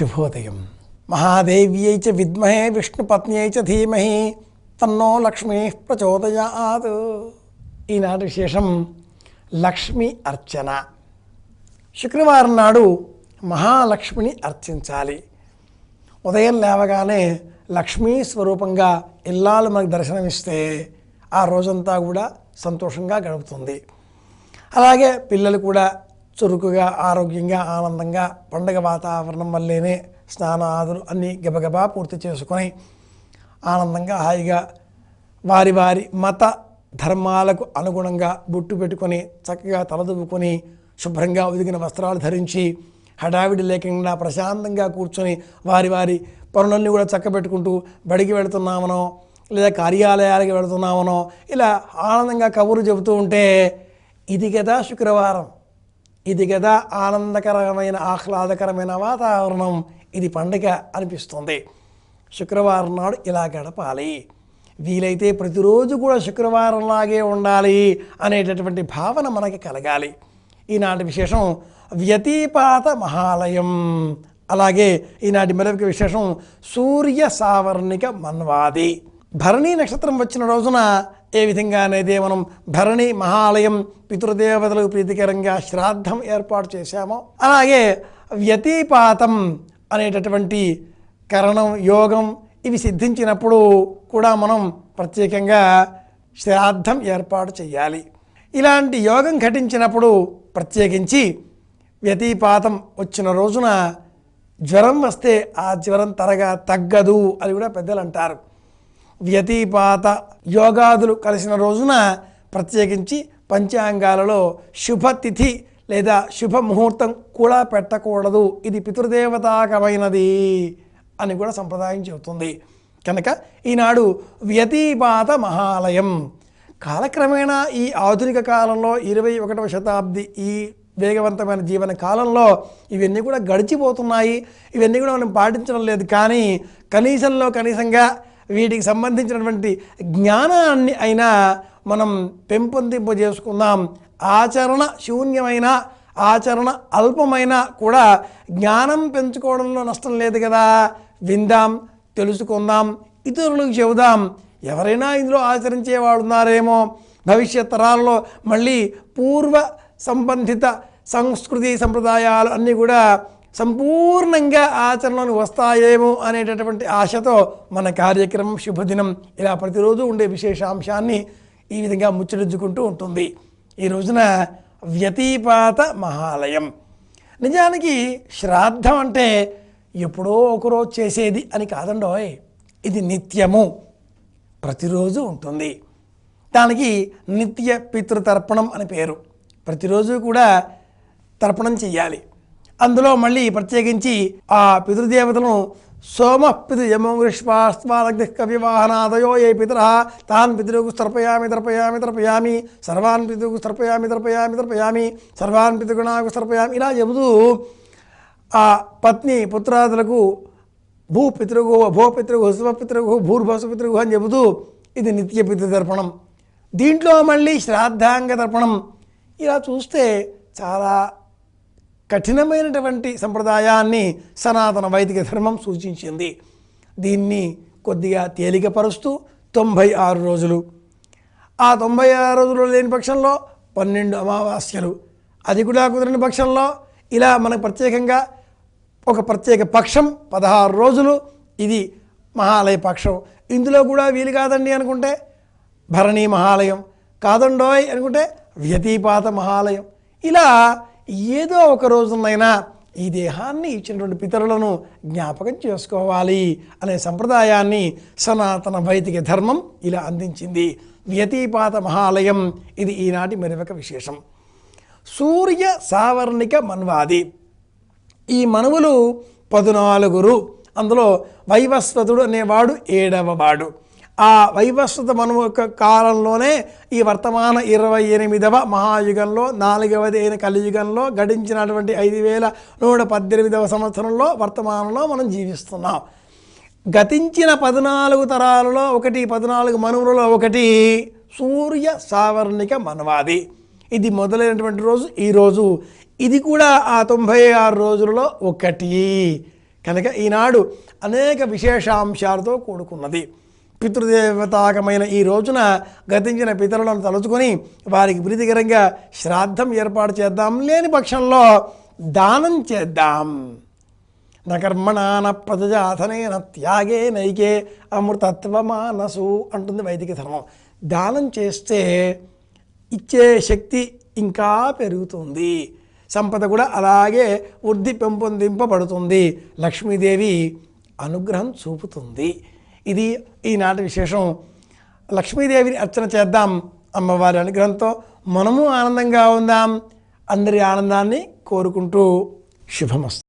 శుభోదయం. మహాదేవ్యై చ విద్మహే విష్ణుపత్న్యై చ ధీమహి తన్నో లక్ష్మీ ప్రచోదయాత్. ఈనాటి విశేషం లక్ష్మీ అర్చన. శుక్రవారం నాడు మహాలక్ష్మిని అర్చించాలి. ఉదయం లేవగానే లక్ష్మీ స్వరూపంగా ఇల్లాలు మనకు దర్శనమిస్తే ఆ రోజంతా కూడా సంతోషంగా గడుపుతుంది. అలాగే పిల్లలు కూడా చురుకుగా ఆరోగ్యంగా ఆనందంగా పండగ వాతావరణం వల్లేనే స్నానాదులు అన్నీ గబగబా పూర్తి చేసుకొని ఆనందంగా హాయిగా వారి వారి మత ధర్మాలకు అనుగుణంగా బొట్టు పెట్టుకొని చక్కగా తలదువ్వుకొని శుభ్రంగా ఉదిగిన వస్త్రాలు ధరించి హడావిడి లేకుండా ప్రశాంతంగా కూర్చొని వారి వారి పనులన్నీ కూడా చక్కబెట్టుకుంటూ బడికి వెళుతున్నామనో లేదా కార్యాలయాలకి వెళుతున్నామనో ఇలా ఆనందంగా కబుర్లు చెబుతూ ఉంటే ఇది కదా శుక్రవారం, ఇది కదా ఆనందకరమైన ఆహ్లాదకరమైన వాతావరణం, ఇది పండుగ అనిపిస్తుంది. శుక్రవారం నాడు ఇలా గడపాలి. వీలైతే ప్రతిరోజు కూడా శుక్రవారంలాగే ఉండాలి అనేటటువంటి భావన మనకి కలగాలి. ఈనాటి విశేషం వ్యతిపాత మహాలయం. అలాగే ఈనాటి మరొక విశేషం సూర్య సావర్ణిక మన్వాది. భరణి నక్షత్రం వచ్చిన రోజున ఏ విధంగా అనేది మనం భరణి మహాలయం పితృదేవతలకు ప్రీతికరంగా శ్రాద్ధం ఏర్పాటు చేశామో అలాగే వ్యతిపాతం అనేటటువంటి కరణం యోగం ఇవి సిద్ధించినప్పుడు కూడా మనం ప్రత్యేకంగా శ్రాద్ధం ఏర్పాటు చేయాలి. ఇలాంటి యోగం ఘటించినప్పుడు ప్రత్యేకించి వ్యతిపాతం వచ్చిన రోజున జ్వరం వస్తే ఆ జ్వరం త్వరగా తగ్గదు అని కూడా పెద్దలు అంటారు. వ్యతిపాత యోగాదులు కలిసిన రోజున ప్రత్యేకించి పంచాంగాలలో శుభతిథి లేదా శుభముహూర్తం కూడా పెట్టకూడదు, ఇది పితృదేవతాకమైనది అని కూడా సంప్రదాయం చెబుతుంది. కనుక ఈనాడు వ్యతిపాత మహాలయం. కాలక్రమేణా ఈ ఆధునిక కాలంలో 21వ శతాబ్ది ఈ వేగవంతమైన జీవన కాలంలో ఇవన్నీ కూడా గడిచిపోతున్నాయి. ఇవన్నీ కూడా మనం పాటించడం లేదు. కానీ కనీసంలో కనీసంగా వీటికి సంబంధించినటువంటి జ్ఞానాన్ని అయినా మనం పెంపొందింపజేసుకుందాం. ఆచరణ శూన్యమైన ఆచరణ అల్పమైన కూడా జ్ఞానం పెంచుకోవడంలో నష్టం లేదు కదా. విందాం, తెలుసుకుందాం, ఇతరులకు చెబుదాం. ఎవరైనా ఇందులో ఆచరించే వాళ్ళు ఉన్నారేమో, భవిష్యత్ తరాల్లో మళ్ళీ పూర్వ సంబంధిత సంస్కృతి సంప్రదాయాలు అన్నీ కూడా సంపూర్ణంగా ఆచరణలోకి వస్తాయేమో అనేటటువంటి ఆశతో మన కార్యక్రమం శుభదినం ఇలా ప్రతిరోజు ఉండే విశేషాంశాన్ని ఈ విధంగా ముచ్చటించుకుంటూ ఉంటుంది. ఈ రోజున వ్యతిపాత మహాలయం. నిజానికి శ్రాద్ధం అంటే ఎప్పుడో ఒకరోజు చేసేది అని కాదండోయ్, ఇది నిత్యము ప్రతిరోజు ఉంటుంది. దానికి నిత్య పితృతర్పణం అని పేరు. ప్రతిరోజు కూడా తర్పణం చెయ్యాలి. అందులో మళ్ళీ ప్రత్యేకించి ఆ పితృదేవతలను సోమ పితృ యమోగ్రిష్పాస్వాలగ్ని కవివాహనాదయో ఏ పితర తాన్ పితృకు తర్పయామి తర్పయామి తర్పయామి సర్వాన్ పితృకు తర్పయామి తర్పయామి తర్పయామి సర్వాన్ పితృగుణాకు తర్పయామి ఇలా చెబుతూ ఆ పత్ని పుత్రాదులకు భూపితృగు భూపితృగు శుభపితృగు భూర్భసుపితృగు అని చెబుతూ ఇది నిత్య పితృతర్పణం. దీంట్లో మళ్ళీ శ్రాద్ధాంగ తర్పణం. ఇలా చూస్తే చాలా కఠినమైనటువంటి సంప్రదాయాన్ని సనాతన వైదిక ధర్మం సూచించింది. దీన్ని కొద్దిగా తేలికపరుస్తూ 96 రోజులు, ఆ 96 రోజులు లేని పక్షంలో 12 అమావాస్యలు, అది కూడా కుదరని పక్షంలో ఇలా మనకు ప్రత్యేకంగా ఒక ప్రత్యేక పక్షం 16 రోజులు, ఇది మహాలయ పక్షం. ఇందులో కూడా వీలు కాదండి అనుకుంటే భరణి మహాలయం, కాదండోయ్ అనుకుంటే వ్యతిపాత మహాలయం. ఇలా ఏదో ఒక రోజునైనా ఈ దేహాన్ని ఇచ్చినటువంటి పితరులను జ్ఞాపకం చేసుకోవాలి అనే సంప్రదాయాన్ని సనాతన వైదిక ధర్మం ఇలా అందించింది. వ్యతిపాత మహాలయం ఇది ఈనాటి మరొక విశేషం. సూర్య సావర్ణిక మన్వాది. ఈ మనువులు 14. అందులో వైవస్వతుడు అనేవాడు 7వ వాడు. ఆ వైవస్వత మనువు యొక్క కాలంలోనే ఈ వర్తమాన 28వ మహాయుగంలో 4వది అయిన కలియుగంలో గడించినటువంటి 5118వ సంవత్సరంలో వర్తమానంలో మనం జీవిస్తున్నాం. గతించిన 14 తరాలలో ఒకటి, 14 మనువులలో ఒకటి సూర్య సావర్ణిక మన్వాది. ఇది మొదలైనటువంటి రోజు ఈరోజు. ఇది కూడా ఆ 96 రోజులలో ఒకటి. కనుక ఈనాడు అనేక విశేషాంశాలతో కూడుకున్నది. పితృదేవతాకమైన ఈ రోజున గతించిన పితరులను తలుచుకొని వారికి ప్రీతికరంగా శ్రాద్ధం ఏర్పాటు చేద్దాం. లేని పక్షంలో దానం చేద్దాం. నకర్మణాన ప్రజాధనేన త్యాగే నైకే అమృతత్వమానసు అంటుంది వైదిక ధర్మం. దానం చేస్తే ఇచ్చే శక్తి ఇంకా పెరుగుతుంది, సంపద కూడా అలాగే వృద్ధి పెంపొందింపబడుతుంది, లక్ష్మీదేవి అనుగ్రహం చూపుతుంది. ఇది ఈనాటి విశేషం. లక్ష్మీదేవిని అర్చన చేద్దాం. అమ్మవారి అనుగ్రహంతో మనము ఆనందంగా ఉందాం. అందరి ఆనందాన్ని కోరుకుంటూ శుభమస్తు.